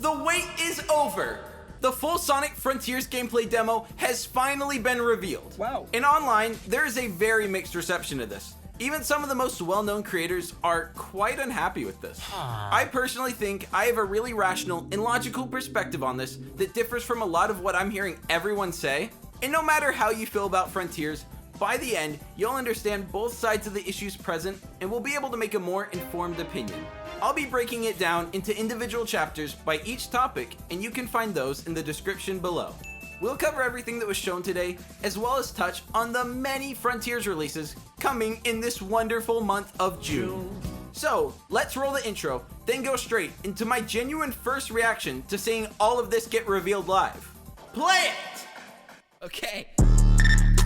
The wait is over! The full Sonic Frontiers gameplay demo has finally been revealed. Wow. And online, there is a very mixed reception to this. Even some of the most well-known creators are quite unhappy with this. I personally think I have a really rational and logical perspective on this that differs from a lot of what I'm hearing everyone say. And no matter how you feel about Frontiers, by the end, you'll understand both sides of the issues present and will be able to make a more informed opinion. I'll be breaking it down into individual chapters by each topic, and you can find those in the description below. We'll cover everything that was shown today, as well as touch on the many Frontiers releases coming in this wonderful month of June. So, let's roll the intro, then go straight into my genuine first reaction to seeing all of this get revealed live. Play it! Okay.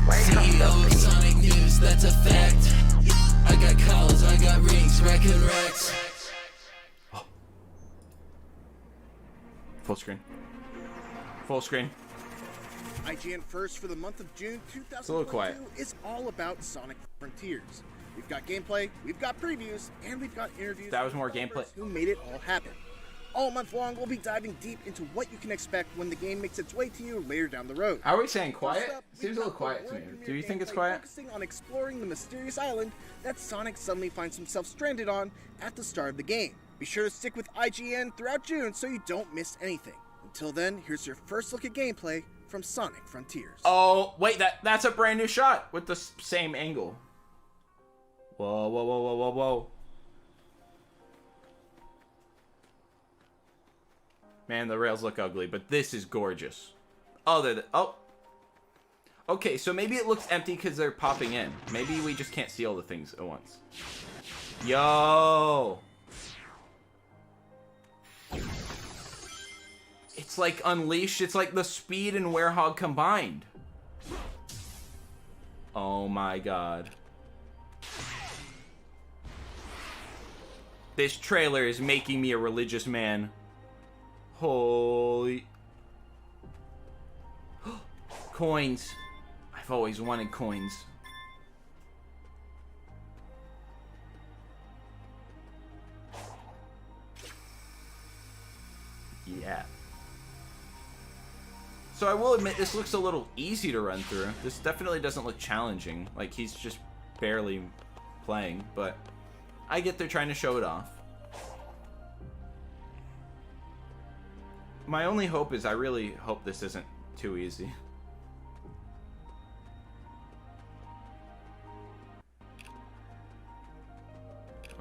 CEO of Sonic News, that's a fact. I got collars, I got rings, wrecking wrecks. Full screen. Full screen. IGN first for the month of June a little quiet. 2022 is all about Sonic Frontiers. We've got gameplay, we've got previews, and we've got interviews That was with more developers gameplay. who made it all happen. All month long, we'll be diving deep into what you can expect when the game makes its way to you later down the road. How are we saying First quiet? up, we've Seems a little got quiet the to me. world Do you premiere think it's gameplay quiet? Focusing on exploring the mysterious island that Sonic suddenly finds himself stranded on at the start of the game. Be sure to stick with IGN throughout June so you don't miss anything. Until then, here's your first look at gameplay from Sonic Frontiers. Oh, wait, that's a brand new shot with the same angle. Whoa, whoa, whoa, whoa, whoa, whoa. Man, the rails look ugly, but this is gorgeous. Oh, oh. Okay, so maybe it looks empty because they're popping in. Maybe we just can't see all the things at once. Yo! It's like Unleashed. It's like the speed and Werehog combined. Oh my god. This trailer is making me a religious man. Holy... Coins. I've always wanted coins. Yeah. So I will admit, this looks a little easy to run through. This definitely doesn't look challenging. Like, he's just barely playing, but I get they're trying to show it off. My only hope is I really hope this isn't too easy.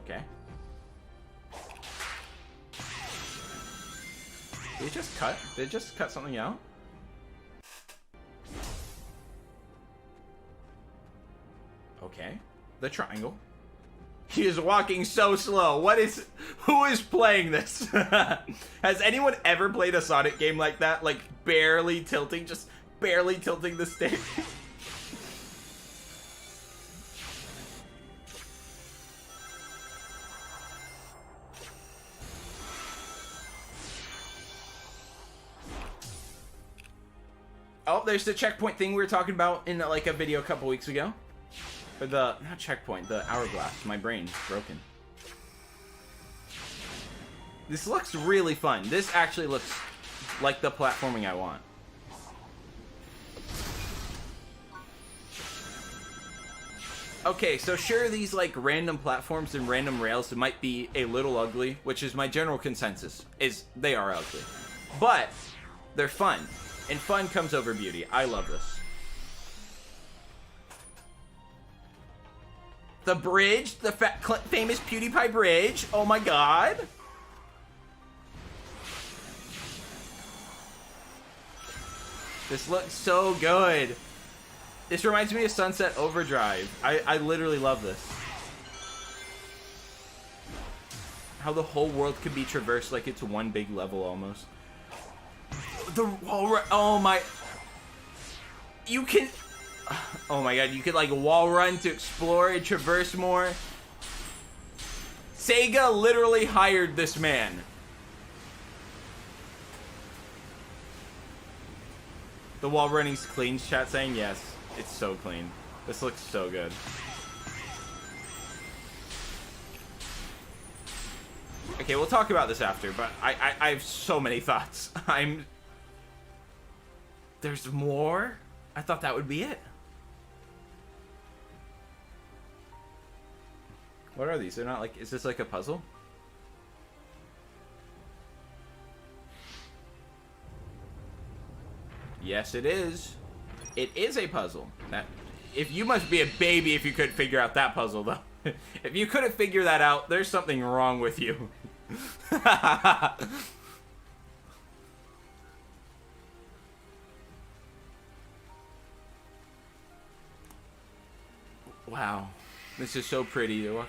Okay. Did it just cut? Did it just cut something out? Okay. The triangle. He is walking so slow. Who is playing this? Has anyone ever played a Sonic game like that? Like barely tilting, just barely tilting the stick? Oh, there's the checkpoint thing we were talking about in like a video a couple weeks ago. Or the, not checkpoint, the hourglass. My brain's broken. This looks really fun. This actually looks like the platforming I want. Okay, so sure, these like random platforms and random rails might be a little ugly, which is my general consensus, is they are ugly. But they're fun, and fun comes over beauty. I love this. The bridge, the famous PewDiePie bridge. Oh my god. This looks so good. This reminds me of Sunset Overdrive. I literally love this. How the whole world can be traversed like it's one big level almost. The wall, oh my. You can, oh my god, you could like wall run to explore and traverse more. Sega literally hired this man. The wall running's clean, chat saying yes. It's so clean. This looks so good. Okay, we'll talk about this after, but I have so many thoughts. There's more? I thought that would be it. What are these? They're not like, is this like a puzzle? Yes, it is. It is a puzzle. If you must be a baby if you couldn't figure out that puzzle, though. If you couldn't figure that out, there's something wrong with you. Wow. This is so pretty. Wow.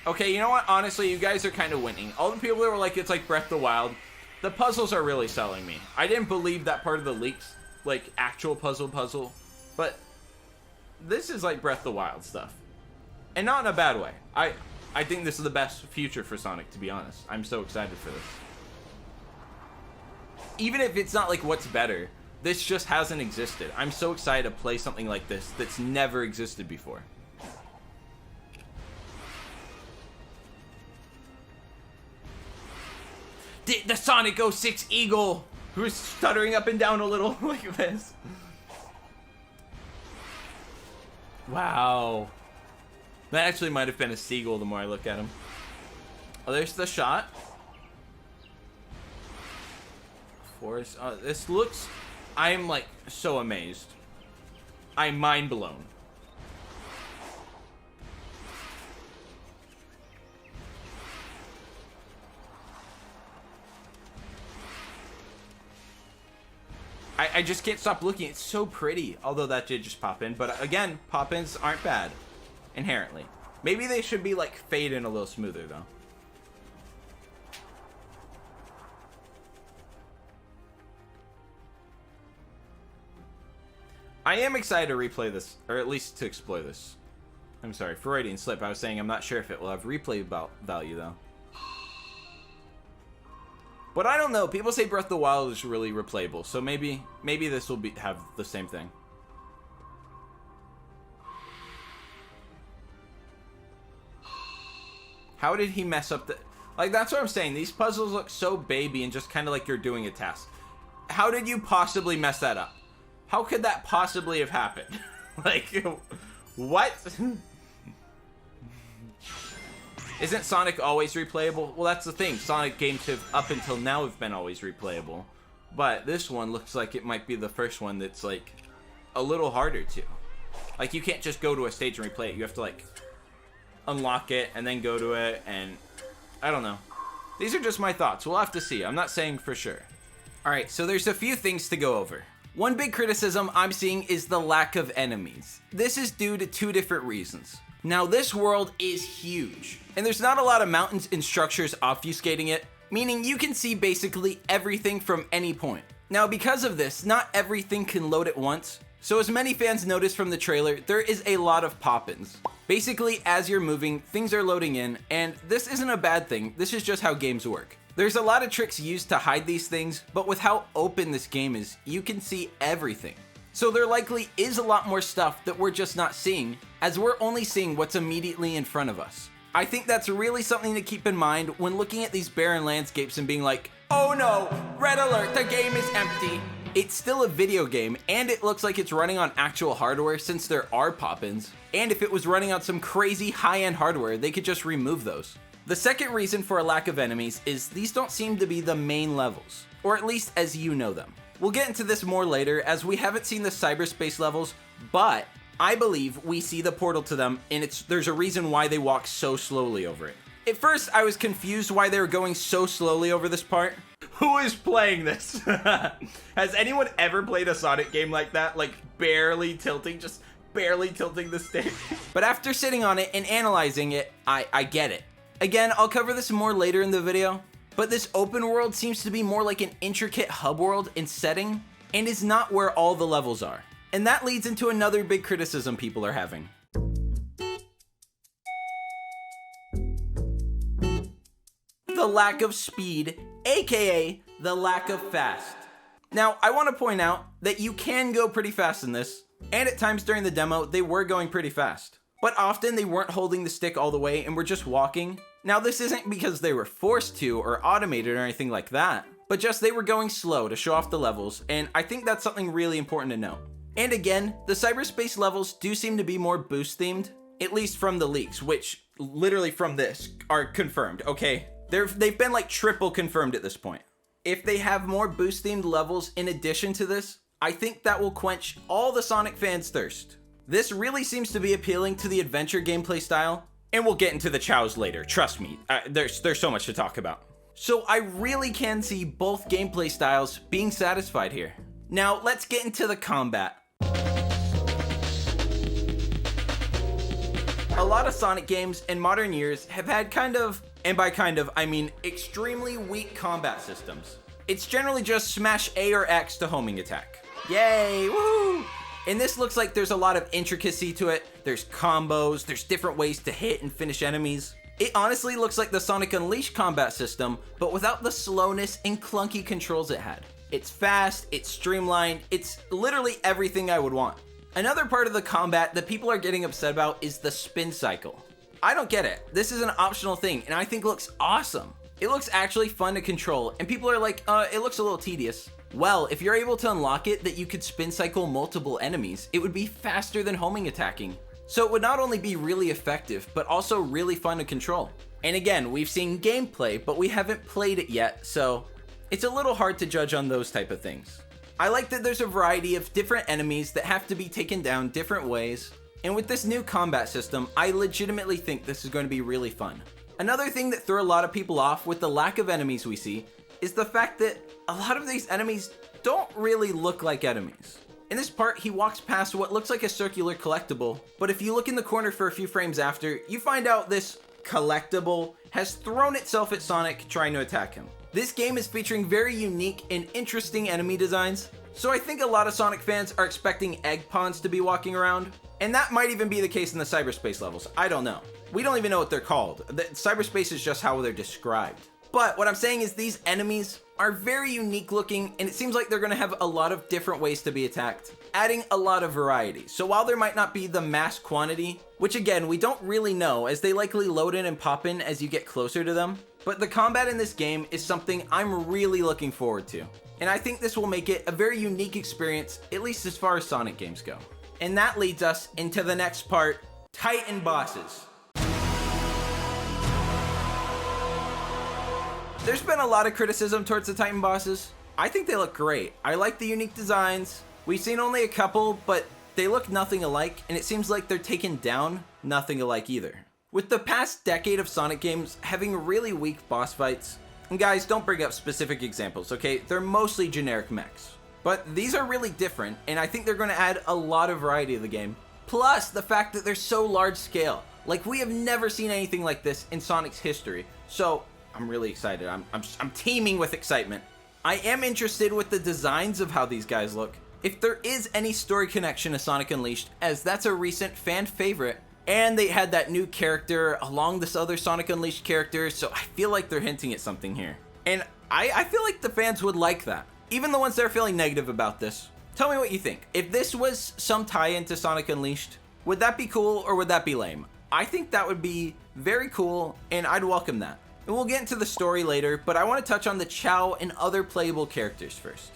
Okay, you know what? Honestly, you guys are kind of winning. All the people that were like, it's like Breath of the Wild, the puzzles are really selling me. I didn't believe that part of the leaks, like actual puzzle, but this is like Breath of the Wild stuff. And not in a bad way. I think this is the best future for Sonic, to be honest. I'm so excited for this. Even if it's not like what's better, this just hasn't existed. I'm so excited to play something like this that's never existed before. The Sonic 06 Eagle, who's stuttering up and down a little like this. Wow. That actually might have been a seagull the more I look at him. Oh, there's the shot. Forest. This looks... I'm like so amazed. I'm mind blown. I just can't stop looking. It's so pretty. Although that did just pop in. But again, pop-ins aren't bad. Inherently. Maybe they should be like fade in a little smoother though. I am excited to replay this, or at least to explore this. I'm sorry, Freudian slip. I was saying I'm not sure if it will have replay value though. But I don't know. People say Breath of the Wild is really replayable, so maybe this will have the same thing. How did he mess up the... Like, that's what I'm saying. These puzzles look so baby and just kind of like you're doing a task. How did you possibly mess that up? How could that possibly have happened? Like, what? Isn't Sonic always replayable? Well, that's the thing. Sonic games have, up until now, have been always replayable. But this one looks like it might be the first one that's, like, a little harder to. Like, you can't just go to a stage and replay it. You have to, like, unlock it and then go to it, and I don't know. These are just my thoughts. We'll have to see. I'm not saying for sure. Alright, so there's a few things to go over. One big criticism I'm seeing is the lack of enemies. This is due to two different reasons. Now, this world is huge, and there's not a lot of mountains and structures obfuscating it, meaning you can see basically everything from any point. Now, because of this, not everything can load at once, so as many fans noticed from the trailer, there is a lot of pop-ins. Basically, as you're moving, things are loading in, and this isn't a bad thing, this is just how games work. There's a lot of tricks used to hide these things, but with how open this game is, you can see everything. So there likely is a lot more stuff that we're just not seeing, as we're only seeing what's immediately in front of us. I think that's really something to keep in mind when looking at these barren landscapes and being like, oh no, red alert, the game is empty. It's still a video game, and it looks like it's running on actual hardware since there are pop-ins, and if it was running on some crazy high-end hardware, they could just remove those. The second reason for a lack of enemies is these don't seem to be the main levels, or at least as you know them. We'll get into this more later as we haven't seen the cyberspace levels, but I believe we see the portal to them, and there's a reason why they walk so slowly over it. At first, I was confused why they were going so slowly over this part. Who is playing this? Has anyone ever played a Sonic game like that? Like barely tilting, just barely tilting the stick? But after sitting on it and analyzing it, I get it. Again, I'll cover this more later in the video, but this open world seems to be more like an intricate hub world in setting, and is not where all the levels are. And that leads into another big criticism people are having. The lack of speed, aka the lack of fast. Now, I want to point out that you can go pretty fast in this, and at times during the demo, they were going pretty fast. but often they weren't holding the stick all the way and were just walking. Now this isn't because they were forced to or automated or anything like that, but just they were going slow to show off the levels, and I think that's something really important to note. And again, the Cyberspace levels do seem to be more boost themed, at least from the leaks, which literally from this are confirmed, okay? They've been like triple confirmed at this point. If they have more boost themed levels in addition to this, I think that will quench all the Sonic fans' thirst. This really seems to be appealing to the adventure gameplay style, and we'll get into the Chaos later, trust me, there's so much to talk about. So I really can see both gameplay styles being satisfied here. Now let's get into the combat. A lot of Sonic games in modern years have had kind of, and by kind of, I mean extremely weak combat systems. It's generally just smash A or X to homing attack. Yay, woohoo! And this looks like there's a lot of intricacy to it. There's combos, there's different ways to hit and finish enemies. It honestly looks like the Sonic Unleashed combat system, but without the slowness and clunky controls it had. It's fast, it's streamlined, it's literally everything I would want. Another part of the combat that people are getting upset about is the spin cycle. I don't get it. This is an optional thing, and I think it looks awesome. It looks actually fun to control, and people are like, it looks a little tedious. Well, if you're able to unlock it that you could spin cycle multiple enemies, it would be faster than homing attacking. So it would not only be really effective, but also really fun to control. And again, we've seen gameplay, but we haven't played it yet, so it's a little hard to judge on those type of things. I like that there's a variety of different enemies that have to be taken down different ways, and with this new combat system, I legitimately think this is going to be really fun. Another thing that threw a lot of people off with the lack of enemies we see is the fact that a lot of these enemies don't really look like enemies. In this part, he walks past what looks like a circular collectible, but if you look in the corner for a few frames after, you find out this collectible has thrown itself at Sonic trying to attack him. This game is featuring very unique and interesting enemy designs, so I think a lot of Sonic fans are expecting egg pawns to be walking around, and that might even be the case in the Cyberspace levels, I don't know. We don't even know what they're called. The Cyberspace is just how they're described. But what I'm saying is these enemies are very unique looking, and it seems like they're going to have a lot of different ways to be attacked, adding a lot of variety. So while there might not be the mass quantity, which again, we don't really know as they likely load in and pop in as you get closer to them, but the combat in this game is something I'm really looking forward to. And I think this will make it a very unique experience, at least as far as Sonic games go. And that leads us into the next part, Titan bosses. There's been a lot of criticism towards the Titan bosses. I think they look great. I like the unique designs. We've seen only a couple, but they look nothing alike, and it seems like they're taken down nothing alike either. With the past decade of Sonic games having really weak boss fights, and guys, don't bring up specific examples, okay? They're mostly generic mechs. But these are really different, and I think they're going to add a lot of variety to the game. Plus, the fact that they're so large scale. Like, we have never seen anything like this in Sonic's history. So, I'm really excited. I'm teeming with excitement. I am interested with the designs of how these guys look. If there is any story connection to Sonic Unleashed, as that's a recent fan favorite, and they had that new character along this other Sonic Unleashed character, so I feel like they're hinting at something here. And I feel like the fans would like that. Even the ones that are feeling negative about this. Tell me what you think. If this was some tie-in to Sonic Unleashed, would that be cool or would that be lame? I think that would be very cool, and I'd welcome that. And we'll get into the story later, but I want to touch on the Chao and other playable characters first.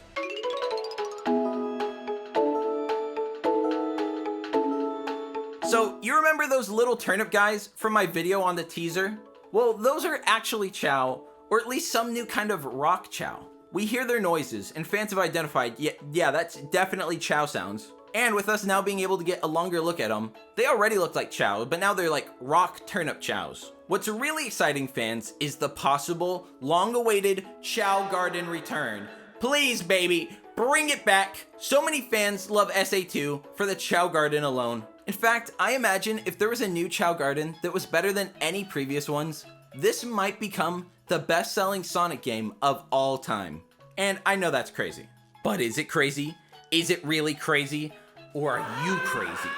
So, you remember those little turnip guys from my video on the teaser? Well, those are actually Chao, or at least some new kind of rock Chao. We hear their noises, and fans have identified, yeah, that's definitely Chao sounds. And with us now being able to get a longer look at them, they already look like Chao, but now they're like rock turnip Chaos. What's really exciting, fans, is the possible, long-awaited Chao Garden return. Please, baby, bring it back. So many fans love SA2 for the Chao Garden alone. In fact, I imagine if there was a new Chao Garden that was better than any previous ones, this might become the best-selling Sonic game of all time. And I know that's crazy. But is it crazy? Is it really crazy? Or are you crazy?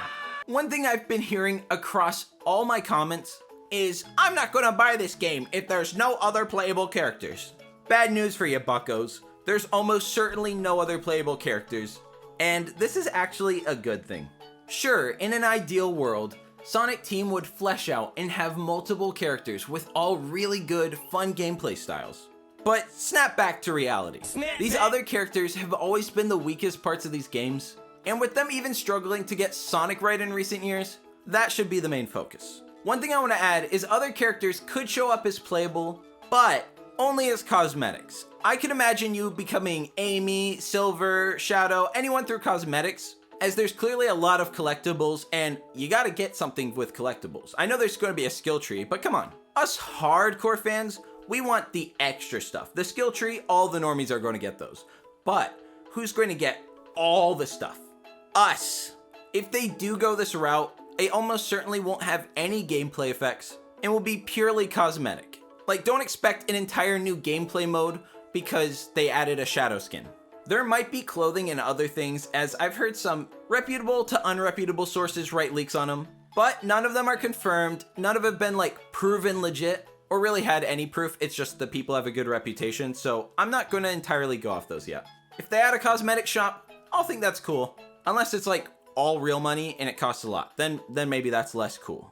One thing I've been hearing across all my comments is, I'm not gonna buy this game if there's no other playable characters. Bad news for you, buckos. There's almost certainly no other playable characters. And this is actually a good thing. Sure, in an ideal world, Sonic Team would flesh out and have multiple characters with all really good, fun gameplay styles. But snap back to reality. These other characters have always been the weakest parts of these games, and with them even struggling to get Sonic right in recent years, that should be the main focus. One thing I want to add is other characters could show up as playable, but only as cosmetics. I can imagine you becoming Amy, Silver, Shadow, anyone through cosmetics, as there's clearly a lot of collectibles, and you gotta get something with collectibles. I know there's going to be a skill tree, but come on. Us hardcore fans, we want the extra stuff. The skill tree, all the normies are going to get those. But who's going to get all the stuff? Us. If they do go this route, they almost certainly won't have any gameplay effects and will be purely cosmetic. Like, don't expect an entire new gameplay mode because they added a shadow skin. There might be clothing and other things, as I've heard some reputable to unreputable sources write leaks on them, but none of them are confirmed, none of them have been like proven legit, or really had any proof. It's just the people have a good reputation, so I'm not going to entirely go off those yet. If they add a cosmetic shop, I'll think that's cool. Unless it's like all real money and it costs a lot, then maybe that's less cool.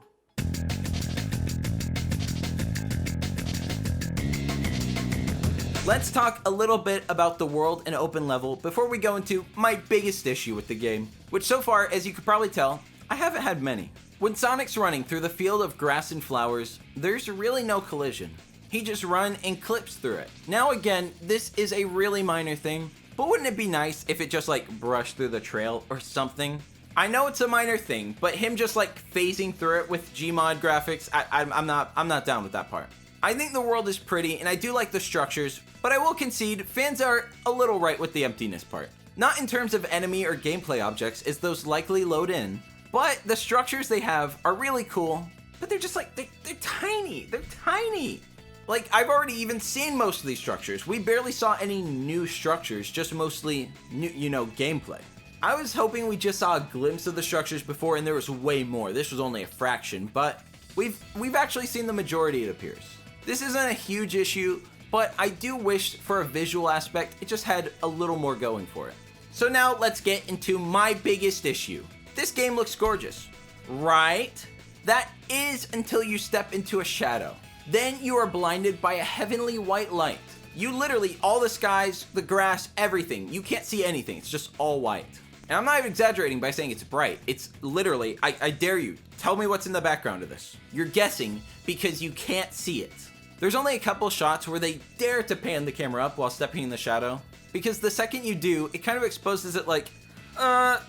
Let's talk a little bit about the world and open level before we go into my biggest issue with the game, which so far, as you could probably tell, I haven't had many. When Sonic's running through the field of grass and flowers, there's really no collision. He just runs and clips through it. Now again, this is a really minor thing, but wouldn't it be nice if it just like brushed through the trail or something? I know it's a minor thing, but him just like phasing through it with Gmod graphics, I'm not down with that part. I think the world is pretty and I do like the structures, but I will concede fans are a little right with the emptiness part. Not in terms of enemy or gameplay objects, as those likely load in, but the structures they have are really cool, but they're just like, they're tiny, they're tiny. Like, I've already even seen most of these structures. We barely saw any new structures, just mostly new, gameplay. I was hoping we just saw a glimpse of the structures before and there was way more. This was only a fraction, but we've actually seen the majority, it appears. This isn't a huge issue, but I do wish for a visual aspect, it just had a little more going for it. So now let's get into my biggest issue. This game looks gorgeous, right? That is until you step into a shadow. Then you are blinded by a heavenly white light. You literally, all the skies, the grass, everything, you can't see anything, it's just all white. And I'm not even exaggerating by saying it's bright. It's literally, I dare you, tell me what's in the background of this. You're guessing because you can't see it. There's only a couple shots where they dare to pan the camera up while stepping in the shadow, because the second you do, it kind of exposes it like,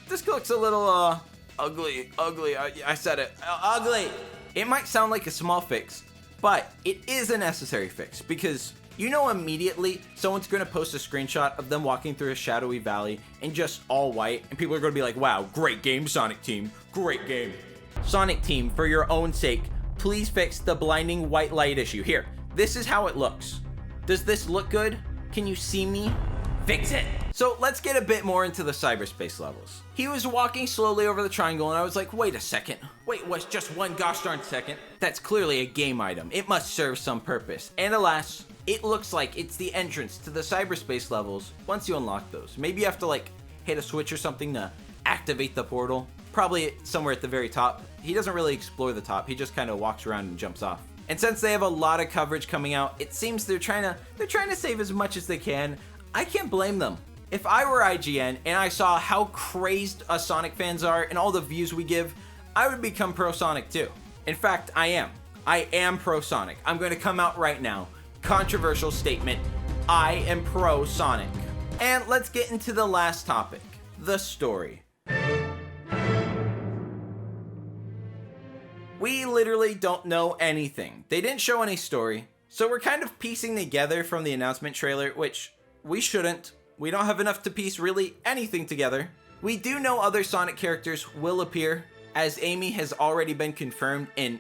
this looks a little, ugly, I said it, ugly. It might sound like a small fix, but it is a necessary fix, because you know immediately someone's going to post a screenshot of them walking through a shadowy valley and just all white, and people are going to be like, wow, great game, Sonic Team, great game. Sonic Team, for your own sake, please fix the blinding white light issue. Here, this is how it looks. Does this look good? Can you see me? Fix it! So let's get a bit more into the cyberspace levels. He was walking slowly over the triangle and I was like, wait a second. Wait, what's just one gosh darn second? That's clearly a game item. It must serve some purpose. And alas, it looks like it's the entrance to the cyberspace levels once you unlock those. Maybe you have to like hit a switch or something to activate the portal. Probably somewhere at the very top. He doesn't really explore the top. He just kind of walks around and jumps off. And since they have a lot of coverage coming out, it seems they're trying to save as much as they can. I can't blame them. If I were IGN and I saw how crazed us Sonic fans are and all the views we give, I would become pro Sonic too. In fact, I am. I am pro Sonic. I'm going to come out right now. Controversial statement. I am pro Sonic. And let's get into the last topic, the story. We literally don't know anything. They didn't show any story, so we're kind of piecing together from the announcement trailer, which we shouldn't. We don't have enough to piece really anything together. We do know other Sonic characters will appear, as Amy has already been confirmed in,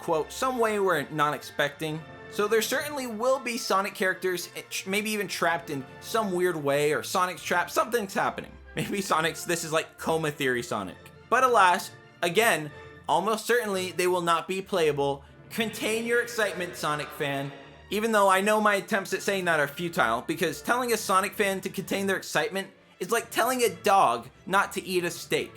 quote, some way we're not expecting. So there certainly will be Sonic characters, maybe even trapped in some weird way, or Sonic's trapped, something's happening. Maybe this is like coma theory Sonic. But alas, again, almost certainly they will not be playable. Contain your excitement, Sonic fan. Even though I know my attempts at saying that are futile, because telling a Sonic fan to contain their excitement is like telling a dog not to eat a steak.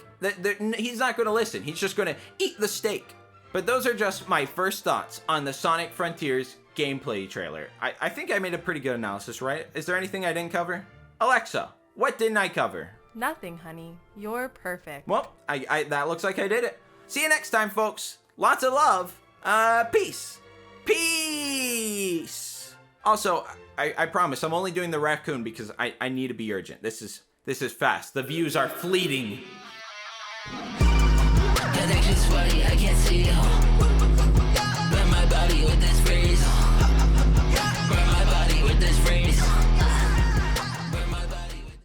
He's not going to listen. He's just going to eat the steak. But those are just my first thoughts on the Sonic Frontiers gameplay trailer. I think I made a pretty good analysis, right? Is there anything I didn't cover? Alexa, what didn't I cover? Nothing, honey. You're perfect. Well, that looks like I did it. See you next time, folks. Lots of love. Peace. Peace. Also, I promise I'm only doing the raccoon because I need to be urgent. This is fast. The views are fleeting.